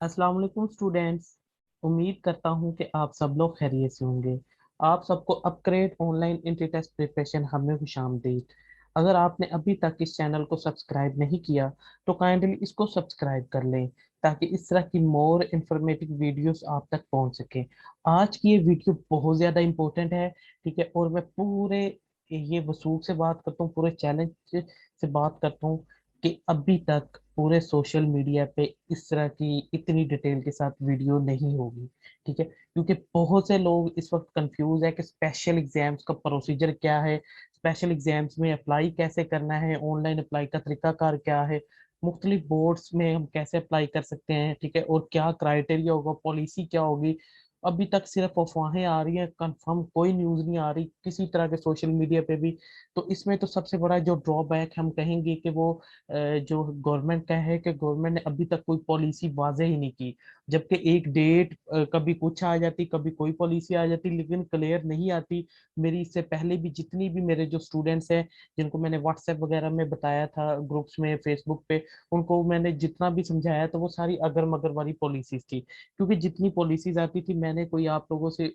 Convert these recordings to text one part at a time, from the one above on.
अस्सलाम वालेकुम स्टूडेंट्स। उम्मीद करता हूँ कि आप सब लोग खैरियत से होंगे। आप सबको upgrade online entry test preparation हमें खुशामदीद। अगर आपने अभी तक इस चैनल को सब्सक्राइब नहीं किया तो काइंडली इसको सब्सक्राइब कर लें ताकि इस तरह की मोर इंफॉर्मेटिव वीडियोस आप तक पहुंच सके। आज की ये वीडियो बहुत ज़्यादा इंपॉर्टेंट है, ठीक है। और मैं पूरे ये वसूख से बात करता हूँ, पूरे चैलेंज से बात करता हूँ कि अभी तक पूरे सोशल मीडिया पे इस तरह की इतनी डिटेल के साथ वीडियो नहीं होगी, ठीक है। क्योंकि बहुत से लोग इस वक्त कंफ्यूज है कि स्पेशल एग्जाम्स का प्रोसीजर क्या है, स्पेशल एग्जाम्स में अप्लाई कैसे करना है, ऑनलाइन अप्लाई का तरीकाकार क्या है, मुख्तलिफ बोर्ड्स में हम कैसे अप्लाई कर सकते हैं, ठीक है। और क्या क्राइटेरिया होगा, पॉलिसी क्या होगी। अभी तक सिर्फ अफवाहें आ रही हैं, कंफर्म कोई न्यूज़ नहीं आ रही किसी तरह के सोशल मीडिया पे भी। तो इसमें तो सबसे बड़ा जो ड्रॉबैक हम कहेंगे कि वो जो गवर्नमेंट का है कि गवर्नमेंट ने अभी तक कोई पॉलिसी वाज़ेह ही नहीं की। जबकि एक डेट कभी कुछ आ जाती, कभी कोई पॉलिसी आ जाती, लेकिन क्लियर नहीं आती। मेरी इससे पहले भी जितनी भी मेरे जो स्टूडेंट्स हैं जिनको मैंने व्हाट्सएप वगैरह में बताया था, ग्रुप्स में, फेसबुक पे, उनको मैंने जितना भी समझाया तो वो सारी अगर मगर वाली पॉलिसीज थी। क्योंकि जितनी पॉलिसीज आती थी मैंने कोई आप लोगों से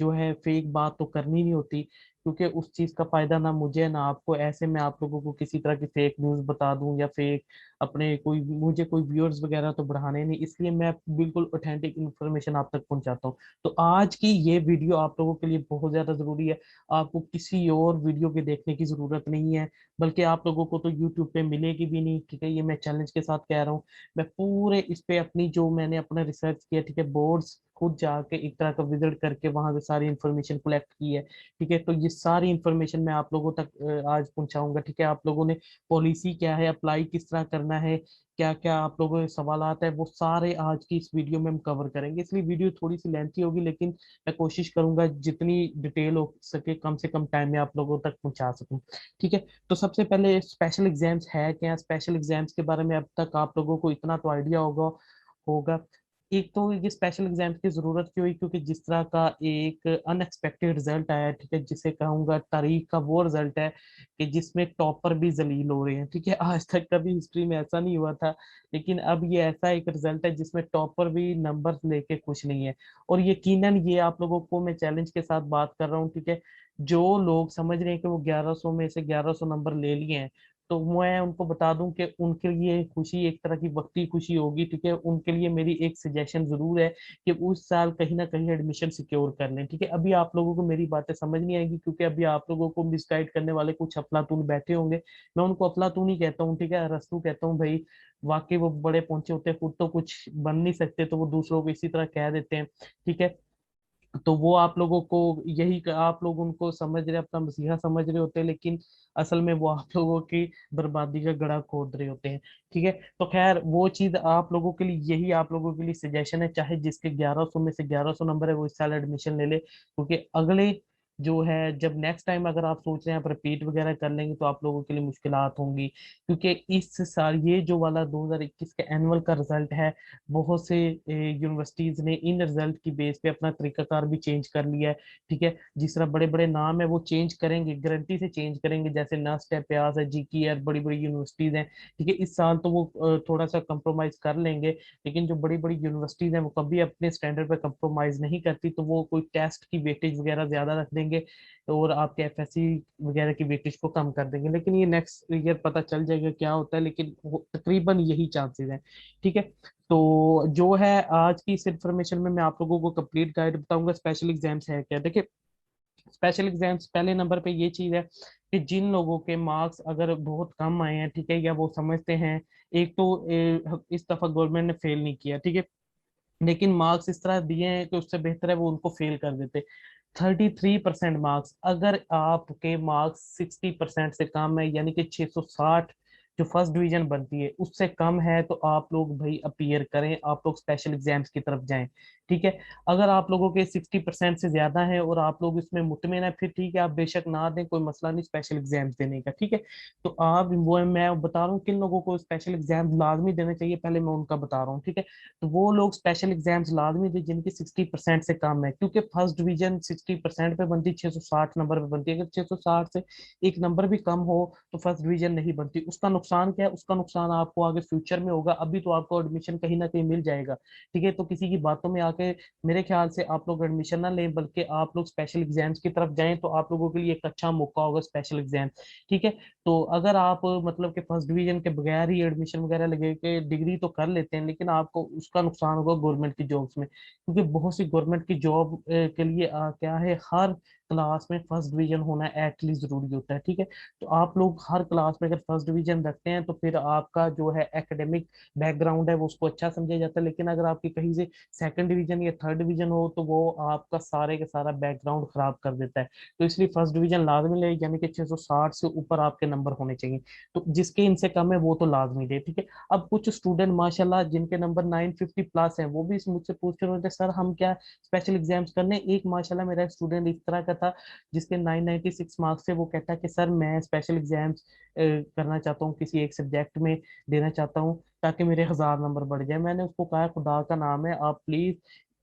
जो है फेक बात तो करनी नहीं होती, क्योंकि उस चीज का फायदा ना मुझे ना आपको। ऐसे में आप लोगों को किसी तरह की फेक न्यूज बता दूं या फेक अपने कोई मुझे कोई व्यूअर्स वगैरह तो बढ़ाने नहीं, इसलिए मैं बिल्कुल ऑथेंटिक इन्फॉर्मेशन आप तक पहुंचाता हूँ। तो आज की ये वीडियो आप लोगों के लिए बहुत ज्यादा जरूरी है। आपको किसी और वीडियो के देखने की जरूरत नहीं है, बल्कि आप लोगों को तो यूट्यूब पे मिलेगी भी नहीं, ठीक है। ये मैं चैलेंज के साथ कह रहा हूँ। मैं पूरे इस पे अपनी जो मैंने अपना रिसर्च किया, ठीक है, बोर्ड्स खुद जाके एक तरह का विजिट करके वहां से सारी इंफॉर्मेशन कलेक्ट की है, ठीक है। तो ये सारी इंफॉर्मेशन मैं आप लोगों तक आज पहुंचाऊंगा, ठीक है। आप लोगों ने पॉलिसी क्या है, अप्लाई किस तरह करना है, क्या क्या आप लोगों के सवाल आते हैं, वो सारे आज की इस वीडियो में हम कवर करेंगे। इसलिए वीडियो थोड़ी सी लेंथी होगी, लेकिन मैं कोशिश करूंगा जितनी डिटेल हो सके कम से कम टाइम में आप लोगों तक पहुंचा सकूं, ठीक है। तो सबसे पहले स्पेशल एग्जाम्स है क्या, स्पेशल एग्जाम्स के बारे में अब तक आप लोगों को इतना तो आइडिया होगा। एक तो ये स्पेशल एग्जाम की जरूरत क्यों हुई, क्योंकि जिस तरह का एक अनएक्सपेक्टेड रिजल्ट आया, ठीक है, जिसे कहूंगा तारीख का वो रिजल्ट है कि जिसमें टॉपर भी जलील हो रहे हैं, ठीक है। आज तक कभी हिस्ट्री में ऐसा नहीं हुआ था, लेकिन अब ये ऐसा एक रिजल्ट है जिसमें टॉपर भी नंबर लेके खुश नहीं है। और यकीनन ये आप लोगों को मैं चैलेंज के साथ बात कर रहा हूँ, ठीक है। जो लोग समझ रहे हैं कि वो 1100 में से 1100 नंबर ले लिए हैं, तो मैं उनको बता दूं कि उनके लिए खुशी एक तरह की वक्ती खुशी होगी, ठीक है। उनके लिए मेरी एक सजेशन जरूर है कि उस साल कहीं ना कहीं एडमिशन सिक्योर कर लें, ठीक है। अभी आप लोगों को मेरी बातें समझ नहीं आएगी, क्योंकि अभी आप लोगों को मिसगाइड करने वाले कुछ अफलातून बैठे होंगे। मैं उनको अफलातून ही कहता हूँ, ठीक है, रस्तू कहता हूँ भाई। वाकई वो बड़े पहुंचे होते हैं, खुद तो कुछ बन नहीं सकते तो वो दूसरों को इसी तरह कह देते हैं, ठीक है। तो वो आप लोगों को आप लोग उनको समझ रहे, अपना मसीहा समझ रहे होते हैं, लेकिन असल में वो आप लोगों की बर्बादी का गड़ा खोद रहे होते हैं, ठीक है। तो खैर वो चीज आप लोगों के लिए, यही आप लोगों के लिए सजेशन है, चाहे जिसके 1100 में से 1100 नंबर है वो इस साल एडमिशन ले ले, क्योंकि अगले जो है जब नेक्स्ट टाइम अगर आप सोच रहे हैं आप रिपीट वगैरह कर लेंगे तो आप लोगों के लिए मुश्किलात होंगी। क्योंकि इस साल ये जो वाला 2021 का एनुअल का रिजल्ट है, बहुत से यूनिवर्सिटीज ने इन रिजल्ट की बेस पे अपना तरीकाकार भी चेंज कर लिया है, ठीक है। जिस तरह बड़े बड़े नाम है वो चेंज करेंगे, गारंटी से चेंज करेंगे, जैसे नस्ट है, प्यास है, जीकी है, बड़ी बड़ी यूनिवर्सिटीज हैं, ठीक है। इस साल तो वो थोड़ा सा कंप्रोमाइज कर लेंगे, लेकिन जो बड़ी बड़ी यूनिवर्सिटीज हैं वो कभी अपने स्टैंडर्ड पे कंप्रोमाइज नहीं करती, तो वो कोई टेस्ट की वेटेज वगैरह ज्यादा रख देंगे और आपके एफएससी वगैरह की वेटेज को कम कर देंगे। लेकिन ये नेक्स्ट ईयर पता चल जाएगा क्या होता है, लेकिन तकरीबन यही चांसेस हैं, ठीक है। तो जो है आज की इस इंफॉर्मेशन में मैं आप लोगों को कंप्लीट गाइड बताऊंगा स्पेशल एग्जाम्स है क्या। देखिए, स्पेशल एग्जाम्स पहले नंबर पे ये चीज है कि जिन लोगों के मार्क्स अगर बहुत कम आए हैं, ठीक है, या वो समझते हैं, एक तो इस दफा गवर्नमेंट ने फेल नहीं किया, ठीक है, लेकिन मार्क्स इस तरह दिए हैं कि उससे बेहतर है वो उनको फेल कर देते। 33% मार्क्स, अगर आपके मार्क्स 60% से कम है, यानी कि 660 जो फर्स्ट डिवीजन बनती है उससे कम है, तो आप लोग भाई अपीयर करें, आप लोग स्पेशल एग्जाम्स की तरफ जाएं, ठीक है। अगर आप लोगों के 60% से ज्यादा है और आप लोग इसमें मुतमिन है, फिर ठीक है, आप बेशक ना दें, कोई मसला नहीं स्पेशल एग्जाम्स देने का, ठीक है। तो आप वो मैं बता रहा हूँ किन लोगों को स्पेशल एग्जाम लाजमी देने चाहिए, पहले मैं उनका बता रहा हूँ, ठीक है। तो वो लोग स्पेशल एग्जाम्स लाजमी दे जिनकी 60% से कम है, क्योंकि फर्स्ट डिवीजन 60% पे बनती, 660 नंबर पे बनती है। अगर 660 से एक नंबर भी कम हो तो फर्स्ट डिवीजन नहीं बनती, उसका नुकसान क्या है, उसका नुकसान आपको आगे फ्यूचर में होगा। अभी तो आपको एडमिशन कहीं ना कहीं मिल जाएगा, ठीक है। तो किसी की बातों में आके मेरे ख्याल से आप लोग एडमिशन ना लें, बल्कि आप लोग स्पेशल एग्जाम्स की तरफ जाएं, तो आप लोगों के लिए एक अच्छा मौका होगा स्पेशल एग्जाम, ठीक है। तो अगर आप मतलब कि फर्स्ट डिवीजन के बगैर ही एडमिशन वगैरह लगे के डिग्री तो कर लेते हैं, लेकिन आपको उसका नुकसान होगा गवर्नमेंट की जॉब्स में, क्योंकि बहुत सी गवर्नमेंट की जॉब के लिए क्या है, हर क्लास में फर्स्ट डिवीजन होना एटलीस्ट जरूरी होता है, ठीक है। तो आप लोग हर क्लास में अगर फर्स्ट डिवीजन रखते हैं, तो फिर आपका जो है एकेडमिक बैकग्राउंड है वो उसको अच्छा समझा जाता है। लेकिन अगर आपकी कहीं से सेकंड डिवीजन या थर्ड डिवीजन हो, तो वो आपका सारे का सारा बैकग्राउंड खराब कर देता है। तो इसलिए फर्स्ट डिवीजन लाजमी ले, यानी कि 660 से ऊपर आपके नंबर होने चाहिए। तो जिसके इनसे कम है वो तो लाजमी दे, ठीक है। अब कुछ स्टूडेंट माशाल्लाह जिनके नंबर 950 प्लस हैं, वो भी मुझसे पूछ रहे थे सर हम क्या स्पेशल एग्जाम्स करने। एक माशाल्लाह मेरा स्टूडेंट इस तरह का था जिसके 996 मार्क्स थे, वो कहता है कि सर मैं स्पेशल एग्जाम्स करना चाहता हूँ, किसी एक सब्जेक्ट में देना चाहता हूँ ताकि मेरे 1000 नंबर बढ़ जाए। मैंने उसको कहा खुदा का नाम है आप प्लीज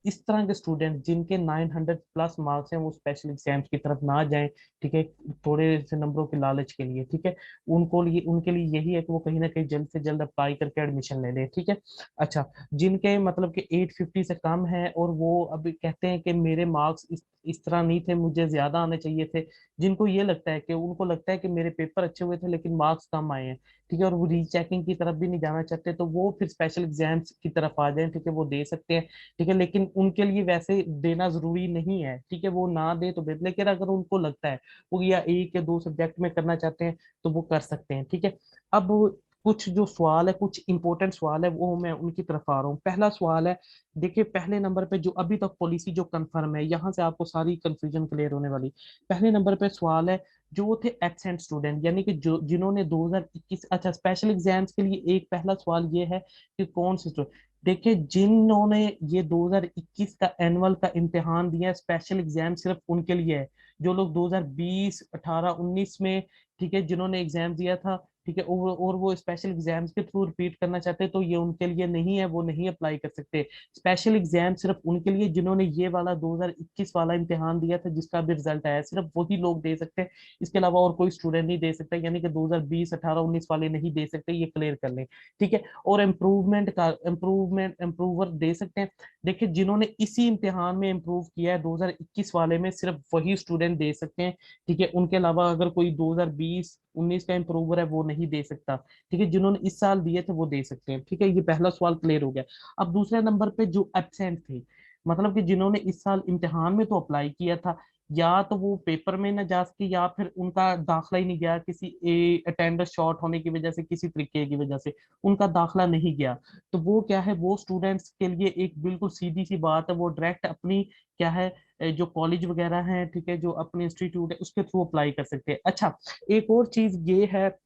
इस तरह के स्टूडेंट जिनके 900 प्लस मार्क्स हैं वो स्पेशल एग्जाम्स की तरफ ना जाएं, ठीक है, थोड़े से नंबरों के लालच के लिए, ठीक है। उनको लिए उनके लिए यही है कि वो कहीं ना कहीं जल्द से जल्द अप्लाई करके एडमिशन ले लें, ठीक है। अच्छा, जिनके मतलब कि 850 से कम है और वो अभी कहते हैं कि मेरे मार्क्स इस तरह नहीं थे, मुझे ज्यादा आने चाहिए थे, जिनको ये लगता है कि उनको लगता है कि मेरे पेपर अच्छे हुए थे लेकिन मार्क्स कम आए हैं, ठीक है, और वो रीचेकिंग की तरफ भी नहीं जाना चाहते, तो वो फिर स्पेशल एग्जाम्स की तरफ आ जाएं, ठीक है, वो दे सकते हैं, ठीक है। लेकिन उनके लिए वैसे देना जरूरी नहीं है, ठीक है, वो ना दे तो बेहतर, लेकिन अगर उनको लगता है वो या एक या दो सब्जेक्ट में करना चाहते हैं तो वो कर सकते हैं, ठीक है। अब कुछ जो सवाल है, कुछ इंपॉर्टेंट सवाल है, वो मैं उनकी तरफ आ रहा हूँ। पहला सवाल है, देखिए पहले नंबर पे जो अभी तक पॉलिसी जो कंफर्म है, यहाँ से आपको सारी कंफ्यूजन क्लियर होने वाली। पहले नंबर पे सवाल है, जो थे एब्सेंट स्टूडेंट, यानी कि जो जिन्होंने 2021, अच्छा स्पेशल एग्जाम्स के लिए एक पहला सवाल ये है कि कौन से स्टूडेंट, देखिए जिन्होंने ये 2021 का एनुअल का इम्तिहान दिया, स्पेशल एग्जाम सिर्फ उनके लिए है। जो लोग 2020, 18, 19 में, ठीक है, जिन्होंने एग्जाम दिया था, ठीक है, और वो स्पेशल एग्जाम्स के थ्रू रिपीट करना चाहते हैं, तो ये उनके लिए नहीं है, वो नहीं अप्लाई कर सकते। स्पेशल एग्जाम सिर्फ उनके लिए जिन्होंने ये वाला 2021 वाला इम्तिहान दिया था जिसका भी रिजल्ट आया, सिर्फ वही लोग दे सकते हैं। इसके अलावा और कोई स्टूडेंट नहीं दे सकता, यानी कि 2020, 18, 19 वाले नहीं दे सकते, ये क्लियर कर लें, ठीक है। और इम्प्रूवर दे सकते हैं। देखिए जिन्होंने इसी इम्तिहान में इम्प्रूव किया है 2021 वाले में, सिर्फ वही स्टूडेंट दे सकते हैं, ठीक है। उनके अलावा अगर कोई 2020, 19 का इम्प्रूवर है वो नहीं दे सकता, ठीक है। जिन्होंने इस साल दिए थे वो दे सकते हैं, ठीक है। ये पहला सवाल क्लियर हो गया। अब दूसरे नंबर पे जो एब्सेंट थे, मतलब कि जिन्होंने इस साल इम्तिहान में तो अप्लाई किया था, या तो वो पेपर में न जा सके, या फिर उनका दाखला ही नहीं गया, किसी अटेंडेंस शॉर्ट होने की वजह से, किसी तरीके की वजह से उनका दाखला नहीं गया। तो वो क्या है, वो स्टूडेंट्स के लिए एक बिल्कुल सीधी सी बात है, वो डायरेक्ट अपनी क्या है, जो कॉलेज वगैरह है, ठीक है, जो अपने इंस्टीट्यूट है उसके थ्रू अप्लाई कर सकते हैं। अच्छा, एक और चीज ये है,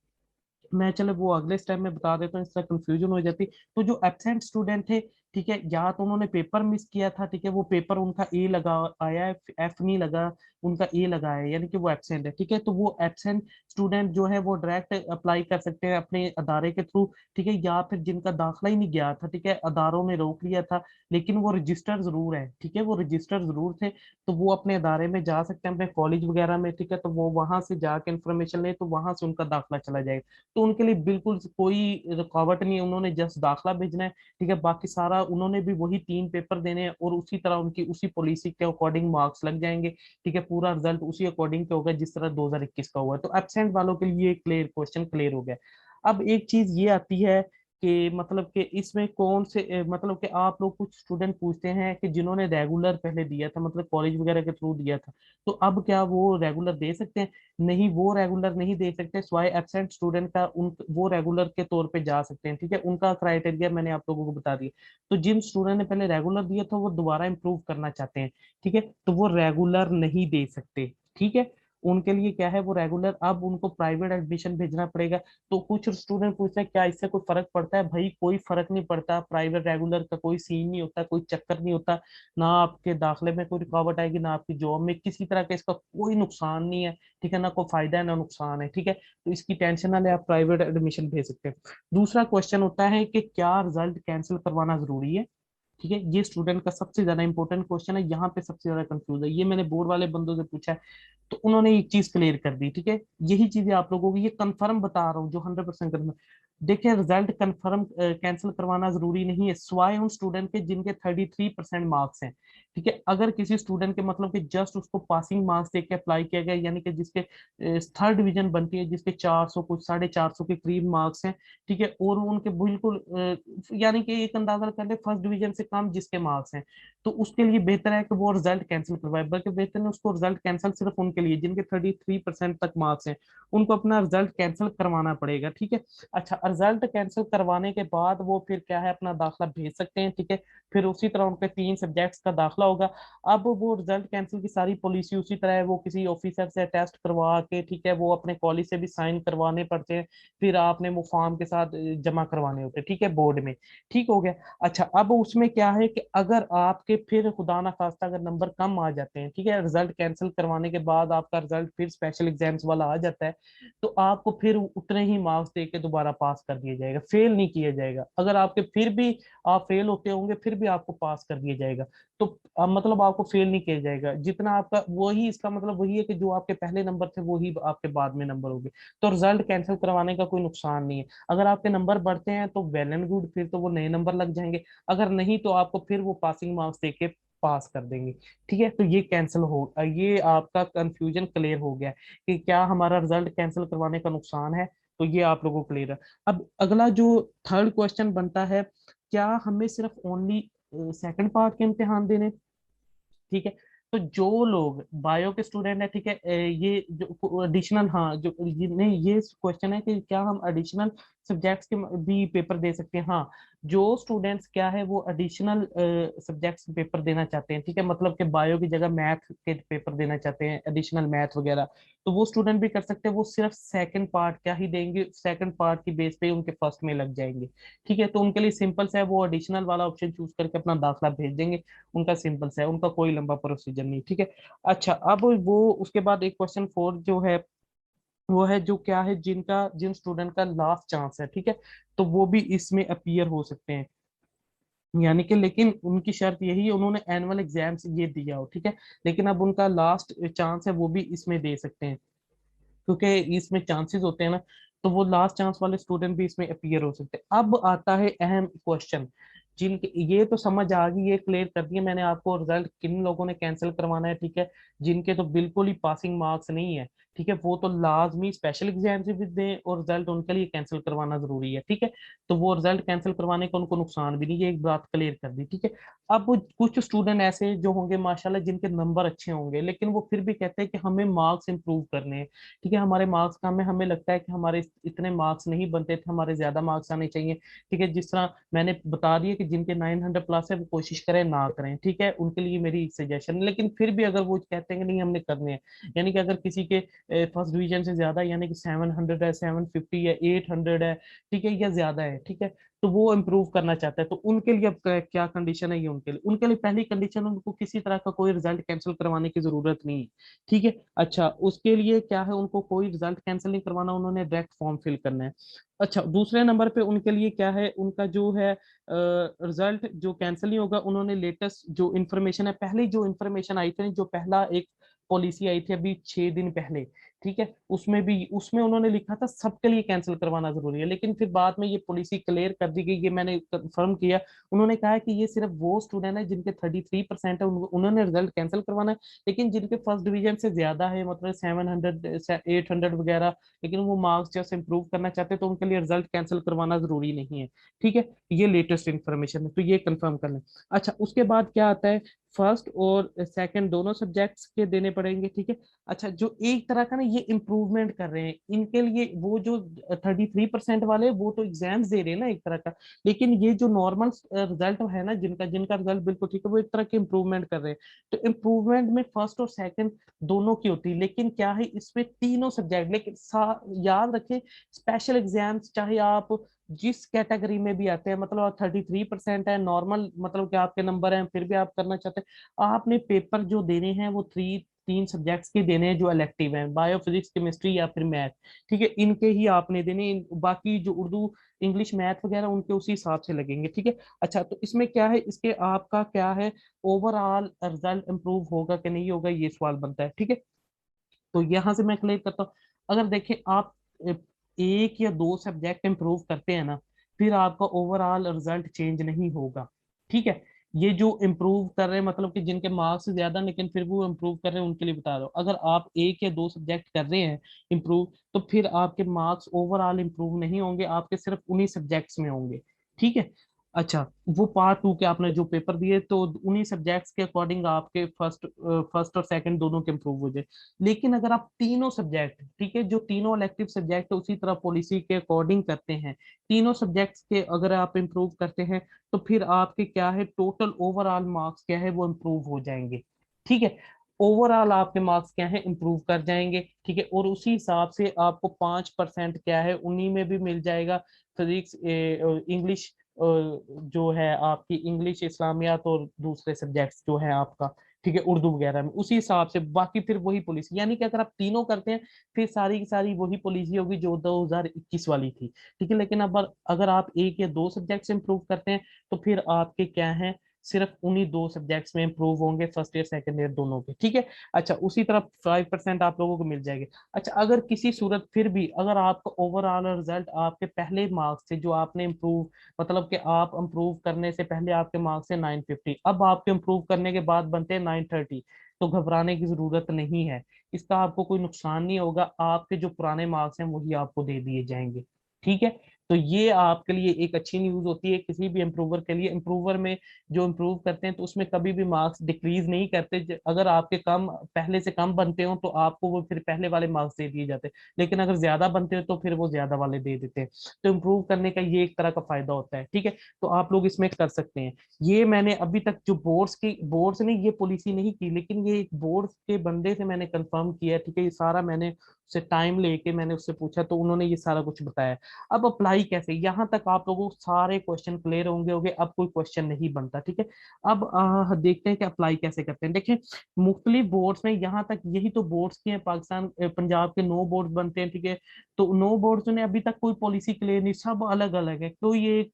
मैं चलो वो अगले स्टेप में बता देता हूँ, इससे कंफ्यूजन हो जाती। तो जो एब्सेंट स्टूडेंट थे, ठीक है, या तो उन्होंने पेपर मिस किया था, ठीक है, वो पेपर उनका ए लगा आया है, एफ नहीं लगा, उनका ए लगा है, यानी कि वो एब्सेंट है, ठीक है। तो वो एब्सेंट स्टूडेंट जो है वो डायरेक्ट अप्लाई कर सकते हैं अपने अदारे के थ्रू, ठीक है। या फिर जिनका दाखला ही नहीं गया था, ठीक है, अदारों ने रोक लिया था, लेकिन वो रजिस्टर जरूर है, ठीक है, वो रजिस्टर जरूर थे, तो वो अपने अदारे में जा सकते हैं, अपने कॉलेज वगैरह में, ठीक है, तो वो वहां से जाके इन्फॉर्मेशन ले, तो वहां से उनका दाखला चला जाएगा। तो उनके लिए बिल्कुल कोई रुकावट नहीं है, उन्होंने जस्ट दाखला भेजना है, ठीक है। बाकी सारा उन्होंने भी वही 3 पेपर देने हैं, और उसी तरह उनकी उसी पॉलिसी के अकॉर्डिंग मार्क्स लग जाएंगे, ठीक है। पूरा रिजल्ट उसी अकॉर्डिंग के होगा जिस तरह 2021 का हुआ है। तो एब्सेंट वालों के लिए क्लियर, क्वेश्चन क्लियर हो गया। अब एक चीज ये आती है कि मतलब कि इसमें कौन से मतलब कि आप लोग कुछ स्टूडेंट पूछते हैं कि जिन्होंने रेगुलर पहले दिया था, मतलब कॉलेज वगैरह के थ्रू दिया था, तो अब क्या वो रेगुलर दे सकते हैं? नहीं, वो रेगुलर नहीं दे सकते, स्वाय एब्सेंट स्टूडेंट का उन वो रेगुलर के तौर पे जा सकते हैं, ठीक है। उनका क्राइटेरिया मैंने आप लोगों को बता दिया। तो जिन स्टूडेंट ने पहले रेगुलर दिया था वो दोबारा इंप्रूव करना चाहते हैं, ठीक है, तो वो रेगुलर नहीं दे सकते, ठीक है। उनके लिए क्या है, वो रेगुलर अब उनको प्राइवेट एडमिशन भेजना पड़ेगा। तो कुछ स्टूडेंट पूछते हैं क्या इससे कोई फर्क पड़ता है? भाई कोई फर्क नहीं पड़ता, प्राइवेट रेगुलर का कोई सीन नहीं होता, कोई चक्कर नहीं होता, ना आपके दाखिले में कोई रुकावट आएगी, ना आपकी जॉब में, किसी तरह का इसका कोई नुकसान नहीं है, ठीक है, ना कोई फायदा है ना नुकसान है, ठीक है। तो इसकी टेंशन ना ले, आप प्राइवेट एडमिशन भेज सकते हैं। दूसरा क्वेश्चन होता है कि क्या रिजल्ट कैंसिल करवाना जरूरी है? ठीक है, ये स्टूडेंट का सबसे ज्यादा इंपॉर्टेंट क्वेश्चन है, यहाँ पे सबसे ज्यादा कंफ्यूज है। ये मैंने बोर्ड वाले बंदों से पूछा है, तो उन्होंने एक चीज क्लियर कर दी। ठीक है, यही चीजें आप लोगों को ये कंफर्म बता रहा हूँ, जो 100% कंफर्म। देखिए, रिजल्ट कंफर्म कैंसिल करवाना जरूरी नहीं है, सिवाय उन स्टूडेंट के जिनके 33% मार्क्स हैं। ठीक है, अगर किसी स्टूडेंट के मतलब कि जस्ट उसको पासिंग मार्क्स देके अप्लाई किया गया, यानी कि जिसके थर्ड डिवीजन बनती है, जिसके 400 कुछ 450 के करीब मार्क्स हैं, ठीक है, और उनके बिल्कुल यानी कि एक अंदाजा कर ले फर्स्ट डिवीजन से कम जिसके मार्क्स हैं, तो उसके लिए बेहतर है कि वो रिजल्ट कैंसिल करवाए। बल्कि बेहतर है उसको रिजल्ट कैंसिल सिर्फ उनके लिए जिनके 33% तक मार्क्स हैं, उनको अपना रिजल्ट कैंसिल करवाना पड़ेगा। ठीक है, अच्छा, रिजल्ट कैंसिल करवाने के बाद वो फिर क्या है, अपना दाखिला भेज सकते हैं। ठीक है, फिर उसी तरह उनके 3 सब्जेक्ट्स का दाखिला होगा। अब वो रिजल्ट कैंसिल की सारी पॉलिसी उसी तरह है, वो किसी ऑफिसर से टेस्ट करवा के, ठीक है, वो अपने कॉलेज से भी साइन करवाने पड़ते हैं, फिर आपने वो फॉर्म के साथ जमा करवाने होते हैं, ठीक है, बोर्ड में। ठीक हो गया। अच्छा, अब उसमें क्या है कि अगर आपके फिर खुदा ना खास्ता अगर नंबर कम आ जाते हैं, ठीक है, रिजल्ट कैंसिल करवाने के बाद आपका रिजल्ट फिर स्पेशल एग्जाम्स वाला आ जाता है, तो आपको फिर उतने ही मार्क्स दे के दोबारा पास कर दिया जाएगा, फेल नहीं किया जाएगा। अगर आपके फिर भी आप फेल होते होंगे, फिर भी आपको पास कर दिया जाएगा। तो मतलब आपको फेल नहीं किया जाएगा, जितना आपका वही, इसका मतलब वही है कि जो आपके पहले नंबर थे वही आपके बाद में नंबर होंगे। तो रिजल्ट कैंसिल करवाने का कोई नुकसान नहीं है। अगर आपके नंबर बढ़ते हैं तो वेल एंड गुड, फिर तो वो नए नंबर लग जाएंगे। अगर नहीं तो आपको फिर वो पासिंग मार्क्स देके पास कर देंगे। ठीक है, तो ये कैंसिल हो, ये आपका कंफ्यूजन क्लियर हो गया कि क्या हमारा रिजल्ट कैंसिल करवाने का नुकसान है। तो ये आप लोगों को क्लियर है। अब अगला जो थर्ड क्वेश्चन बनता है, क्या हमें सिर्फ ओनली सेकंड पार्ट के इम्तिहान देने? ठीक है, तो जो लोग बायो के स्टूडेंट है, ठीक है, ये जो एडिशनल, हाँ, जो ये नहीं, ये क्वेश्चन है कि क्या हम एडिशनल सब्जेक्ट्स के भी पेपर दे सकते हैं? हाँ, जो स्टूडेंट्स क्या है वो एडिशनल सब्जेक्ट्स पेपर देना चाहते हैं, ठीक है, मतलब कि बायो की जगह मैथ के पेपर देना चाहते हैं, एडिशनल मैथ वगैरह, तो वो स्टूडेंट भी कर सकते हैं। वो सिर्फ सेकंड पार्ट क्या ही देंगे, सेकंड पार्ट की बेस पे उनके फर्स्ट में लग जाएंगे। ठीक है, तो उनके लिए सिंपल सा है, वो एडिशनल वाला ऑप्शन चूज करके अपना दाखिला भेज देंगे। उनका सिंपल सा है, उनका कोई लंबा प्रोसीजर नहीं। ठीक है, अच्छा, अब वो उसके बाद एक क्वेश्चन फोर जो है, वो है जो क्या है, जिन स्टूडेंट का लास्ट चांस है, ठीक है, तो वो भी इसमें अपीयर हो सकते हैं। यानी कि लेकिन उनकी शर्त यही है, उन्होंने एनुअल एग्जाम्स ये दिया हो, ठीक है, लेकिन अब उनका लास्ट चांस है, वो भी इसमें दे सकते हैं, क्योंकि इसमें चांसेस होते हैं ना, तो वो लास्ट चांस वाले स्टूडेंट भी इसमें अपीयर हो सकते हैं। अब आता है अहम क्वेश्चन, जिनके ये तो समझ आ गई, ये क्लियर कर दिया मैंने आपको रिजल्ट किन लोगों ने कैंसिल करवाना है। ठीक है, जिनके तो बिल्कुल ही पासिंग मार्क्स नहीं है, ठीक है, वो तो लाजमी स्पेशल एग्जाम से भी दें, और रिजल्ट उनके लिए कैंसिल करवाना जरूरी है। ठीक है, तो वो रिजल्ट कैंसिल करवाने का उनको नुकसान भी नहीं, ये एक बात क्लियर कर दी। ठीक है, अब कुछ स्टूडेंट ऐसे जो होंगे माशाल्लाह, जिनके नंबर अच्छे होंगे, लेकिन वो फिर भी कहते हैं कि हमें मार्क्स इंप्रूव करने हैं। ठीक है, हमारे मार्क्स कम है, हमें लगता है कि हमारे इतने मार्क्स नहीं बनते थे, हमारे ज्यादा मार्क्स आने चाहिए। ठीक है, जिस तरह मैंने बता दिया कि जिनके 900 प्लस है वो कोशिश करें ना करें, ठीक है, उनके लिए मेरी सजेशन। लेकिन फिर भी अगर वो कहते हैं कि नहीं हमने करने हैं, यानी कि अगर किसी के फर्स्ट डिवीजन से ज्यादा, यानी कि 700 है, 750 है, 800 है, ठीक है, या ज्यादा है, ठीक है, तो वो इम्प्रूव करना चाहता है, तो उनके लिए अब क्या कंडीशन है, ये उनके लिए पहली कंडीशन, उनको किसी तरह का कोई रिजल्ट कैंसिल करवाने की जरूरत नहीं है। ठीक है, अच्छा, उसके लिए क्या है, उनको कोई रिजल्ट कैंसिल नहीं करवाना, उन्होंने डायरेक्ट फॉर्म फिल करना है। अच्छा, दूसरे नंबर पे उनके लिए क्या है, उनका जो है रिजल्ट जो कैंसिल नहीं होगा, उन्होंने लेटेस्ट जो इन्फॉर्मेशन है, पहले जो इन्फॉर्मेशन आई थी, जो पहला एक पॉलिसी आई थी अभी 6 दिन पहले, ठीक है, उसमें उन्होंने लिखा था सबके लिए कैंसिल करवाना जरूरी है, लेकिन फिर बाद में ये पॉलिसी क्लियर कर दी गई, ये मैंने कंफर्म किया। उन्होंने कहा है कि ये सिर्फ वो स्टूडेंट है जिनके 33% है, उन्होंने रिजल्ट कैंसिल करवाना है। लेकिन जिनके फर्स्ट डिवीजन से ज्यादा है, मतलब 700 800 वगैरह, लेकिन वो मार्क्स जस्ट इंप्रूव करना चाहते हैं, तो उनके लिए रिजल्ट कैंसिल करवाना जरूरी नहीं है। ठीक है, ये लेटेस्ट इन्फॉर्मेशन है, तो ये कंफर्म कर लें। अच्छा, उसके बाद क्या आता है, फर्स्ट और सेकंड दोनों सब्जेक्ट्स के देने पड़ेंगे। ठीक है, अच्छा, जो एक तरह का ना ये इम्प्रूवमेंट कर रहे हैं, इनके लिए वो जो 33% वाले, वो तो एग्जाम्स दे रहे हैं ना एक तरह का, लेकिन ये जो नॉर्मल रिजल्ट है ना, जिनका जिनका रिजल्ट बिल्कुल ठीक है, वो एक तरह के इम्प्रूवमेंट कर रहे हैं। तो इम्प्रूवमेंट में फर्स्ट और सेकंड दोनों की होती है, लेकिन क्या है, इसमें तीनों सब्जेक्ट, लेकिन याद रखें, स्पेशल एग्जाम्स चाहे आप जिस कैटेगरी में भी आते हैं, मतलब 33% है नॉर्मल, मतलब कि आपके नंबर हैं, फिर भी आप करना चाहते हैं, आपने पेपर जो देने हैं वो 3 सब्जेक्ट्स के देने हैं जो इलेक्टिव हैं, बायो, फिजिक्स, केमिस्ट्री या फिर मैथ। ठीक है, इनके ही आपने देने, बाकी जो उर्दू, इंग्लिश, मैथ वगैरह उनके उसी हिसाब से लगेंगे। ठीक है। अच्छा, तो इसमें क्या है, इसके आपका क्या है, ओवरऑल रिजल्ट इंप्रूव होगा कि नहीं होगा, ये सवाल बनता है। ठीक है, तो यहाँ से मैं क्लियर करता हूँ। अगर देखें आप एक या दो सब्जेक्ट इंप्रूव करते हैं ना, फिर आपका ओवरऑल रिजल्ट चेंज नहीं होगा। ठीक है, ये जो इम्प्रूव कर रहे हैं, मतलब कि जिनके मार्क्स ज्यादा लेकिन फिर भी वो इम्प्रूव कर रहे हैं, उनके लिए बता रहा हूँ। अगर आप एक या दो सब्जेक्ट कर रहे हैं इम्प्रूव, तो फिर आपके मार्क्स ओवरऑल इम्प्रूव नहीं होंगे, आपके सिर्फ उन्हीं सब्जेक्ट्स में होंगे। ठीक है। अच्छा, वो पार्ट टू के आपने जो पेपर दिए, तो उन्हीं सब्जेक्ट्स के अकॉर्डिंग आपके फर्स्ट और सेकंड दोनों के इम्प्रूव हो जाए। लेकिन अगर आप तीनों सब्जेक्ट, ठीक है, जो तीनों इलेक्टिव सब्जेक्ट उसी तरह पॉलिसी के अकॉर्डिंग करते हैं, तीनों सब्जेक्ट्स के अगर आप इम्प्रूव करते हैं, तो फिर आपके क्या है, टोटल ओवरऑल मार्क्स क्या है, वो इम्प्रूव हो जाएंगे। ठीक है, ओवरऑल आपके मार्क्स क्या है, इम्प्रूव कर जाएंगे। ठीक है, और उसी हिसाब से आपको 5% क्या है, उन्हीं में भी मिल जाएगा। फिजिक्स, इंग्लिश, जो है आपकी इंग्लिश, इस्लामियात और दूसरे सब्जेक्ट्स जो है आपका, ठीक है, उर्दू वगैरह में, उसी हिसाब से बाकी फिर वही पॉलिसी। यानी कि अगर आप तीनों करते हैं, फिर सारी की सारी वही पॉलिसी होगी जो 2021 वाली थी। ठीक है, लेकिन अब अगर आप एक या दो सब्जेक्ट्स इंप्रूव करते हैं, तो फिर आपके क्या है, सिर्फ उन्हीं दो सब्जेक्ट्स में इंप्रूव होंगे, फर्स्ट ईयर सेकंड ईयर दोनों के। ठीक है। अच्छा, उसी तरह 5% आप लोगों को मिल जाएंगे। अच्छा, अगर किसी सूरत फिर भी अगर आपका ओवरऑल रिजल्ट आपके पहले मार्क्स से जो आपने इम्प्रूव, मतलब कि आप इम्प्रूव करने से पहले आपके मार्क्स है 950, अब आपके इम्प्रूव करने के बाद बनते हैं 930, तो घबराने की जरूरत नहीं है। इसका आपको कोई नुकसान नहीं होगा, आपके जो पुराने मार्क्स हैं वही आपको दे दिए जाएंगे। ठीक है, तो ये आपके लिए एक अच्छी न्यूज होती है किसी भी इम्प्रूवर के लिए। इम्प्रूवर में जो इम्प्रूव करते हैं, तो उसमें कभी भी मार्क्स डिक्रीज नहीं करते। अगर आपके कम पहले से कम बनते हो, तो आपको वो फिर पहले वाले मार्क्स दे दिए जाते हैं, लेकिन अगर ज्यादा बनते हो तो फिर वो ज्यादा वाले दे देते हैं। तो इम्प्रूव करने का ये एक तरह का फायदा होता है। ठीक है, तो आप लोग इसमें कर सकते हैं। ये मैंने अभी तक जो बोर्ड्स ने ये पॉलिसी नहीं की, लेकिन ये एक बोर्ड के बंदे से मैंने कंफर्म किया है। ठीक है, ये सारा मैंने उससे टाइम लेके मैंने उससे पूछा, तो उन्होंने ये सारा कुछ बताया। अब अप्लाई कैसे, यहाँ तक आप लोगों को सारे क्वेश्चन क्लियर होंगे अब कोई क्वेश्चन नहीं बनता। ठीक है, अब देखते हैं कि अप्लाई कैसे करते हैं। देखिए, मुख्तलिफ बोर्ड्स में, यहाँ तक यही तो बोर्ड्स के हैं, पाकिस्तान पंजाब के 9 बोर्ड बनते हैं। ठीक है, तो 9 बोर्ड्स ने अभी तक कोई पॉलिसी क्लियर नहीं, सब अलग अलग है। तो ये,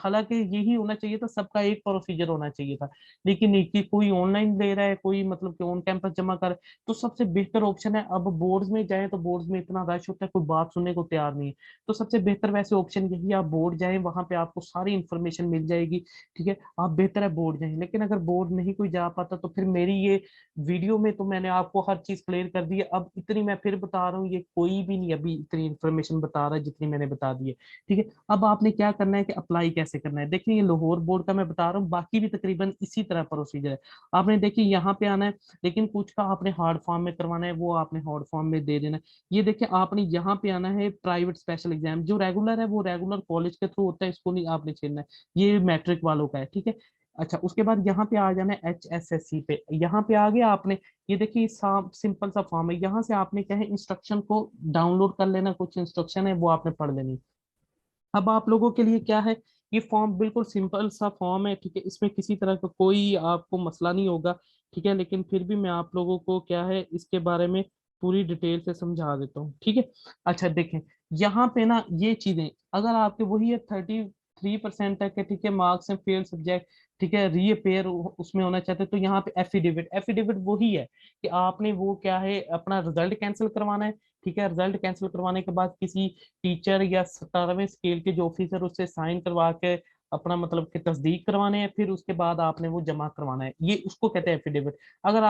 हालांकि यही होना चाहिए था, सबका एक प्रोसीजर होना चाहिए था, लेकिन नहीं, कि कोई ऑनलाइन दे रहा है, कोई मतलब कि ऑन कैंपस जमा कर। तो सबसे बेहतर ऑप्शन है, अब बोर्ड्स में जाए तो बोर्ड्स में इतना रश होता है, कोई बात सुनने को तैयार नहीं है। तो सबसे बेहतर वैसे ऑप्शन यही, आप बोर्ड जाएं, वहां पे आपको सारी इंफॉर्मेशन मिल जाएगी। ठीक है, आप बेहतर है बोर्ड जाएं। लेकिन अगर बोर्ड नहीं कोई जा पाता, तो फिर मेरी ये वीडियो में तो मैंने आपको हर चीज क्लियर कर दी है। अब इतनी मैं फिर बता रहा हूँ, ये कोई भी नहीं अभी इतनी इन्फॉर्मेशन बता रहा है जितनी मैंने बता दी है। ठीक है, अब आपने क्या करना है कि अप्लाई कैसे करना है। देखिए, ये लाहौर बोर्ड का मैं बता रहा हूँ, बाकी भी तकरीबन इसी तरह प्रोसीजर है। आपने देखिए यहाँ पे आना है, लेकिन कुछ का आपने हार्ड फॉर्म में करवाना है, वो आपने हार्ड फॉर्म में दे देना है। ये देखिए, आपने यहाँ पे आना है, प्राइवेट स्पेशल एग्जाम जो रेगुलर है, वो रेगुलर कॉलेज के थ्रू होता है, इसको नहीं आपने छेड़ना है, ये मैट्रिक वालों का है। ठीक है। अच्छा, उसके बाद यहाँ पे आ जाना है HSSC पे। यहाँ पे आ गया आपने, ये देखिए सिंपल सा फॉर्म है, यहाँ से आपने क्या है, इंस्ट्रक्शन को डाउनलोड कर लेना, कुछ इंस्ट्रक्शन है वो आपने पढ़ लेनी। अब आप लोगों के लिए क्या है, ये फॉर्म बिल्कुल सिंपल सा फॉर्म है। ठीक है, इसमें किसी तरह का कोई आपको मसला नहीं होगा। ठीक है, लेकिन फिर भी मैं आप लोगों को क्या है, इसके बारे में पूरी डिटेल से समझा देता हूँ। ठीक है। अच्छा, देखें, यहाँ पे ना ये चीजें, अगर आपके वही है 33% तक है, ठीक है, मार्क्स हैं, फेल सब्जेक्ट, ठीक है, रीअपेयर उसमें होना चाहते हैं, तो यहाँ पे एफिडेविट एफिडेविट वही है कि आपने वो क्या है, अपना रिजल्ट कैंसिल करवाना है। ठीक है, रिजल्ट कैंसिल करवाने के बाद किसी टीचर या 17वें स्केल के जो ऑफिसर, उससे साइन करवा के अपना मतलब कि तस्दीक करवाने हैं, फिर उसके बाद आपने वो जमा करवाना है, ये उसको कहते हैं एफिडेविट। अगर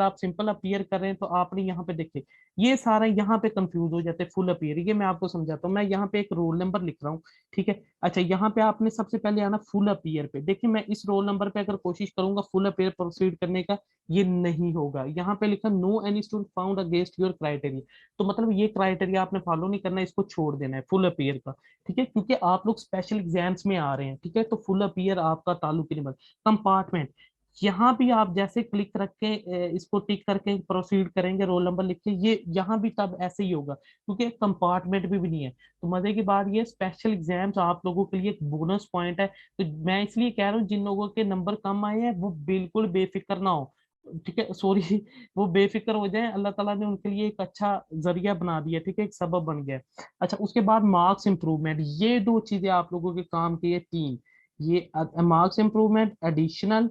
आप सिंपल अपीयर कर रहे हैं, तो आपने यहाँ पे देखिए, ये सारा यहाँ पे कंफ्यूज हो जाते हैं। फुल अपीयर, ये मैं आपको समझाता हूँ, मैं यहाँ पे एक रोल नंबर लिख रहा हूँ। ठीक है। अच्छा, यहाँ पे आपने सबसे पहले आना फुल अपीयर पे। देखिए, मैं इस रोल नंबर पे अगर कोशिश करूंगा फुल अपीयर प्रोसीड करने का, ये नहीं होगा। यहाँ पे लिखा no any student found against your criteria, तो मतलब ये क्राइटेरिया आपने फॉलो नहीं करना है, इसको छोड़ देना है फुल अपीयर का। ठीक है, क्योंकि आप लोग स्पेशल एग्जाम्स में आ रहे हैं। ठीक है, तो फुल अपीयर आपका ताल्लुक ही नहीं बनता। कंपार्टमेंट, यहाँ भी आप जैसे क्लिक रख के इसको टिक करके प्रोसीड करेंगे, रोल नंबर लिख के, ये यहाँ भी तब ऐसे ही होगा, क्योंकि कंपार्टमेंट भी नहीं है। तो मजे की बात, ये स्पेशल एग्जाम्स आप लोगों के लिए एक बोनस पॉइंट है। तो मैं इसलिए कह रहा हूँ, जिन लोगों के नंबर कम आए हैं वो बिल्कुल बेफिक्र ना हो, ठीक है, सॉरी, वो बेफिक्र हो जाए, अल्लाह ताला ने उनके लिए एक अच्छा जरिया बना दिया, ठीक है, एक सबब बन गया। अच्छा, उसके बाद मार्क्स इंप्रूवमेंट, ये दो चीजें आप लोगों के काम की है, तीन, ये marks improvement, additional,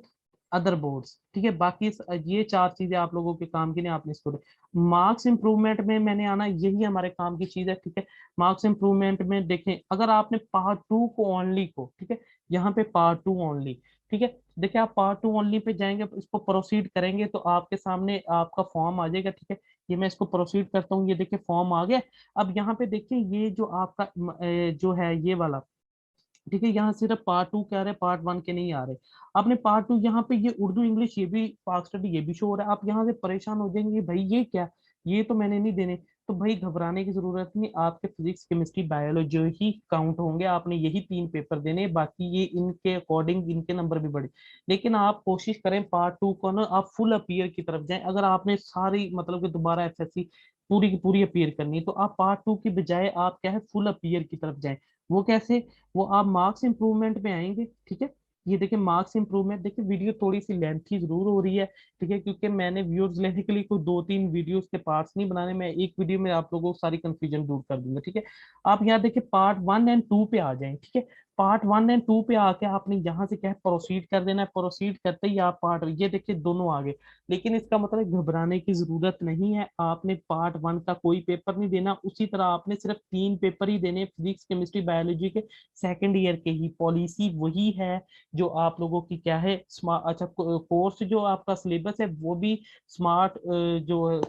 other boards, ठीक है, बाकी ये चार चीजें आप लोगों के काम की नहीं, आपने इसको मार्क्स इंप्रूवमेंट में मैंने आना, यही हमारे काम की चीज है, ठीक है। मार्क्स इंप्रूवमेंट में देखें, अगर आपने पार्ट टू को ओनली को, ठीक है, यहाँ पे पार्ट टू ओनली, ठीक है, देखिए आप पार्ट टू ओनली पे जाएंगे, इसको प्रोसीड करेंगे तो आपके सामने आपका फॉर्म आ जाएगा, ठीक है। ये मैं इसको प्रोसीड करता हूँ, ये देखिए फॉर्म आ गया। अब यहाँ पे देखिए ये जो आपका जो है ये वाला, ठीक है, यहाँ सिर्फ पार्ट टू के आ रहे, पार्ट वन के नहीं आ रहे। आपने पार्ट टू यहाँ पे ये उर्दू इंग्लिश ये भी पाक स्टडी ये भी शो हो रहा है, आप यहाँ से परेशान हो जाएंगे, भाई ये क्या, ये तो मैंने नहीं देने। तो भाई घबराने की जरूरत नहीं, आपके फिजिक्स केमिस्ट्री बायोलॉजी ही काउंट होंगे, आपने यही तीन पेपर देने, बाकी ये इनके अकॉर्डिंग इनके नंबर भी बढ़े। लेकिन आप कोशिश करें पार्ट टू को ना आप फुल अपीयर की तरफ जाएं, अगर आपने सारी मतलब कि दोबारा एफएससी पूरी की पूरी अपीयर करनी है, तो आप पार्ट टू की बजाय आप क्या है फुल अपीयर की तरफ जाएं। वो कैसे, वो आप मार्क्स इंप्रूवमेंट में आएंगे, ठीक है। ये देखिए मार्क्स इंप्रूवमेंट, देखिए वीडियो थोड़ी सी लेंथी जरूर हो रही है, ठीक है, क्योंकि मैंने व्यूअर्स लेने के लिए कोई दो तीन वीडियोस के पार्ट्स नहीं बनाने, मैं एक वीडियो में आप लोगों को सारी कंफ्यूजन दूर कर दूंगा, ठीक है। आप यहाँ देखिए पार्ट वन एंड टू पे आ जाएं, ठीक है। पार्ट वन एंड टू पे आके आपने यहाँ से क्या है प्रोसीड कर देना है, प्रोसीड करते ही आप पार्ट, ये देखिए दोनों आगे। लेकिन इसका मतलब घबराने की जरूरत नहीं है, आपने पार्ट वन का कोई पेपर नहीं देना, उसी तरह आपने सिर्फ तीन पेपर ही देने, फिजिक्स केमिस्ट्री बायोलॉजी के सेकेंड ईयर के ही। पॉलिसी वही है जो आप लोगों की क्या है स्मार्ट, अच्छा कोर्स जो आपका सिलेबस है वो भी स्मार्ट जो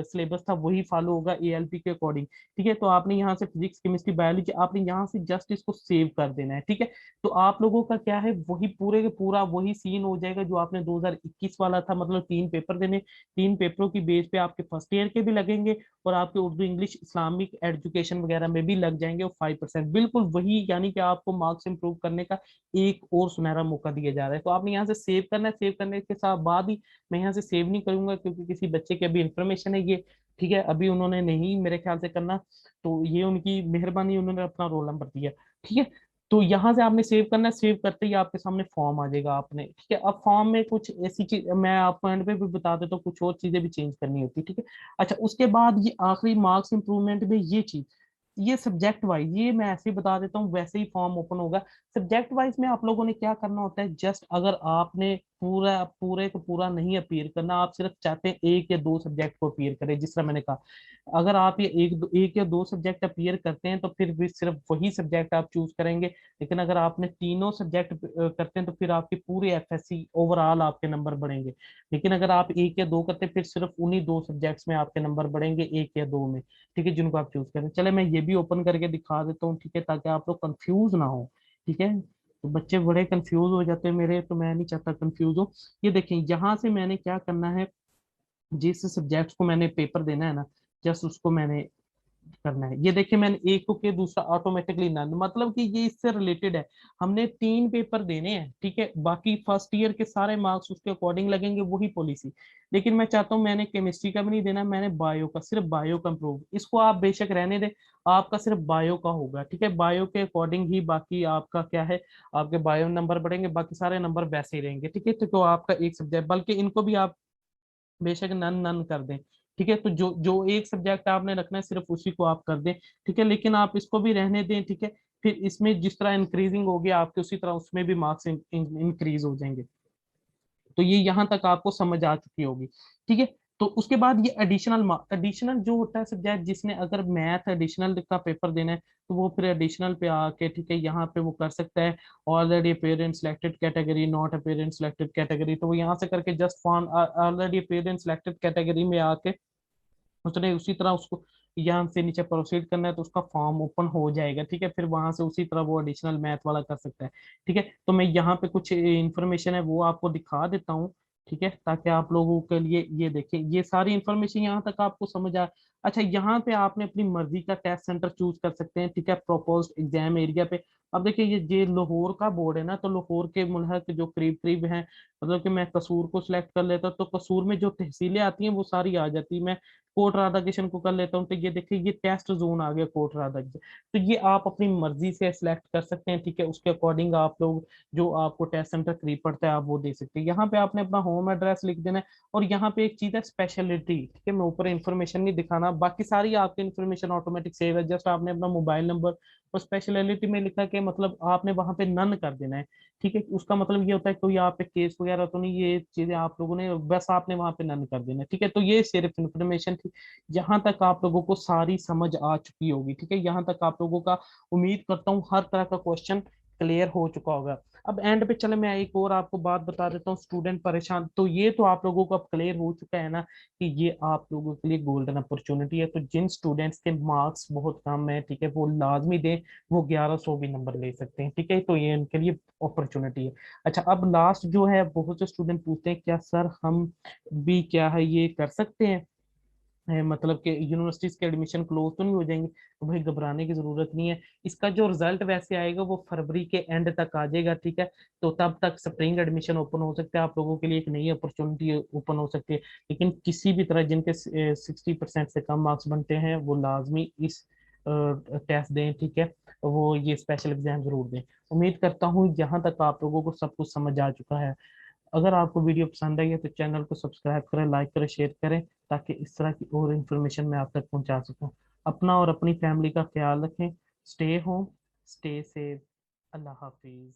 सिलेबस था वही फॉलो होगा एएलपी के अकॉर्डिंग, ठीक है। तो आपने यहाँ से फिजिक्स केमिस्ट्री बायोलॉजी आपने यहाँ से जस्ट इसको सेव कर देना है, ठीक है। तो आप लोगों का क्या है वही पूरे के पूरा वही सीन हो जाएगा जो आपने 2021 वाला था, मतलब तीन पेपर देने, तीन पेपरों की बेस पे आपके फर्स्ट ईयर के भी लगेंगे और आपके उर्दू इंग्लिश इस्लामिक एजुकेशन वगैरह में भी लग जाएंगे, और 5% बिल्कुल वही, यानी कि आपको मार्क्स इंप्रूव करने का एक और सुनहरा मौका दिया जा रहा है। तो आपने यहाँ से सेव करना है, सेव करने के साथ बाद ही, मैं यहाँ से सेव नहीं करूंगा क्योंकि किसी बच्चे की अभी इंफॉर्मेशन है ये, ठीक है, अभी उन्होंने नहीं मेरे ख्याल से करना, तो ये उनकी मेहरबानी, उन्होंने अपना रोल नंबर दिया, ठीक है। तो यहाँ से आपने सेव करना है, सेव करते ही आपके सामने फॉर्म आ जाएगा, आपने ठीक है। अब फॉर्म में कुछ ऐसी चीज मैं आपको एंड पे भी बता देता हूँ, कुछ और चीजें भी चेंज करनी होती है, ठीक है। अच्छा, उसके बाद ये आखिरी मार्क्स इंप्रूवमेंट में ये चीज, ये सब्जेक्ट वाइज, ये मैं ऐसे ही बता देता हूँ, वैसे ही फॉर्म ओपन होगा। सब्जेक्ट वाइज में आप लोगों ने क्या करना होता है, जस्ट अगर आपने पूरा पूरे को पूरा नहीं अपीयर करना, आप सिर्फ चाहते हैं एक या दो सब्जेक्ट को अपीयर करें, जिस तरह मैंने कहा, अगर आप ये एक या दो सब्जेक्ट अपीयर करते हैं तो फिर भी सिर्फ वही सब्जेक्ट आप चूज करेंगे। लेकिन अगर आपने तीनों सब्जेक्ट करते हैं तो फिर आपकी पूरी एफएससी ओवरऑल आपके नंबर बढ़ेंगे। लेकिन अगर आप एक या दो करते हैं फिर सिर्फ उन्हीं दो सब्जेक्ट्स में आपके नंबर बढ़ेंगे, एक या दो में, ठीक है, जिनको आप चूज करें। चले मैं ये भी ओपन करके दिखा देता हूँ, ठीक है, ताकि आप लोग कंफ्यूज ना हो, ठीक है। तो बच्चे बड़े कंफ्यूज हो जाते हैं मेरे, तो मैं नहीं चाहता कंफ्यूज हो। ये देखें यहाँ से मैंने क्या करना है, जिस सब्जेक्ट को मैंने पेपर देना है ना, जस्ट उसको मैंने करना है। ये देखिए मैंने एक को किया, दूसरा ऑटोमेटिकली नन, मतलब कि ये इससे रिलेटेड है। हमने तीन पेपर देने हैं, ठीक है, बाकी फर्स्ट ईयर के सारे मार्क्स उसके अकॉर्डिंग लगेंगे, वही पॉलिसी। लेकिन मैं चाहता हूँ मैंने केमिस्ट्री का भी नहीं देना, मैंने बायो का, सिर्फ बायो का इम्प्रूव, इसको आप बेशक रहने दें, आपका सिर्फ बायो का होगा, ठीक है। बायो के अकॉर्डिंग ही बाकी आपका क्या है, आपके बायो नंबर बढ़ेंगे, बाकी सारे नंबर वैसे ही रहेंगे, ठीक है। तो आपका एक सब्जेक्ट, बल्कि इनको भी आप बेशक नन नन कर दें, ठीक है। तो जो जो एक सब्जेक्ट आपने रखना है सिर्फ उसी को आप कर दें, ठीक है। लेकिन आप इसको भी रहने दें, ठीक है। फिर इसमें जिस तरह इंक्रीजिंग होगी आपके, उसी तरह उसमें भी मार्क्स इंक्रीज हो जाएंगे। तो ये यहाँ तक आपको समझ आ चुकी होगी, ठीक है। तो उसके बाद ये एडिशनल, एडिशनल जो होता है सब्जेक्ट, जिसने अगर मैथ एडिशनल का पेपर देना है तो वो फिर एडिशनल पे आके, ठीक है, यहाँ पे वो कर सकता है। Already parent selected category, not a parent selected category, तो वो यहाँ से करके just form already parent selected category में आके उसने उसी तरह उसको यहाँ से नीचे प्रोसीड करना है तो उसका फॉर्म ओपन हो जाएगा, ठीक है। फिर वहां से उसी तरह वो एडिशनल मैथ वाला कर सकता है, ठीक है। तो मैं यहाँ पे कुछ इंफॉर्मेशन है वो आपको दिखा देता हूँ, ठीक है, ताकि आप लोगों के लिए ये देखें, ये सारी इंफॉर्मेशन यहाँ तक आपको समझ आ। अच्छा, यहाँ पे आपने अपनी मर्जी का टेस्ट सेंटर चूज कर सकते हैं, ठीक है, प्रोपोज्ड एग्जाम एरिया पे। अब देखिए ये लाहौर का बोर्ड है ना, तो लाहौर के मुल्हक जो करीब करीब हैं, मतलब कि मैं कसूर को सिलेक्ट कर लेता तो कसूर में जो तहसीलें आती हैं वो सारी आ जाती। मैं कोट राधा किशन को कर लेता हूँ, तो ये देखिए ये टेस्ट जोन आ गया कोट राधा किशन। तो ये आप अपनी मर्जी से सिलेक्ट कर सकते हैं, ठीक है, उसके अकॉर्डिंग आप लोग जो आपको टेस्ट सेंटर करीब पड़ता है आप वो दे सकते हैं। यहाँ पे आपने अपना होम एड्रेस लिख देना है। और यहाँ पे एक चीज है स्पेशलिटी, ठीक है, मैं ऊपर इन्फॉर्मेशन नहीं दिखाना, बाकी सारी आपकी इन्फॉर्मेशन ऑटोमेटिक सेव है, जस्ट आपने अपना मोबाइल नंबर और स्पेशलिटी में लिखा कि मतलब आपने वहां पे नन कर देना है, ठीक है। उसका मतलब ये होता है कोई आप पे केस वगैरह तो नहीं, ये चीजें आप लोगों ने बस आपने वहां पे नन कर देना है, ठीक है। तो ये सिर्फ इन्फॉर्मेशन थी, यहाँ तक आप लोगों को सारी समझ आ चुकी होगी, ठीक है। यहाँ तक आप लोगों का उम्मीद करता हूँ हर तरह का क्वेश्चन क्लियर हो चुका होगा। अब एंड पे चले मैं एक और आपको बात बता देता हूँ, स्टूडेंट परेशान, तो ये तो आप लोगों को अब क्लियर हो चुका है ना कि ये आप लोगों के लिए गोल्डन अपॉर्चुनिटी है। तो जिन स्टूडेंट्स के मार्क्स बहुत कम है, ठीक है, वो लाजमी दें, वो 1100 भी नंबर ले सकते हैं, ठीक है। तो ये उनके लिए अपॉर्चुनिटी है। अच्छा, अब लास्ट जो है, बहुत से स्टूडेंट पूछते हैं क्या सर हम भी क्या है ये कर सकते हैं, मतलब कि यूनिवर्सिटीज के एडमिशन क्लोज तो नहीं हो जाएंगे। तो भाई घबराने की जरूरत नहीं है, इसका जो रिजल्ट वैसे आएगा वो फरवरी के एंड तक आ जाएगा, ठीक है। तो तब तक स्प्रिंग एडमिशन ओपन हो सकता है, आप लोगों के लिए एक नई अपॉर्चुनिटी ओपन हो सकती है। लेकिन किसी भी तरह जिनके 60% से कम मार्क्स बनते हैं वो लाजमी इस टेस्ट दें, ठीक है, वो ये स्पेशल एग्जाम जरूर दें। उम्मीद करता हूँ यहाँ तक आप लोगों को सब कुछ समझ आ चुका है। अगर आपको वीडियो पसंद आई है तो चैनल को सब्सक्राइब करें, लाइक करें, शेयर करें, ताकि इस तरह की और इन्फॉर्मेशन मैं आप तक पहुंचा सकूं। अपना और अपनी फैमिली का ख्याल रखें। Stay home, stay safe. अल्लाह हाफिज।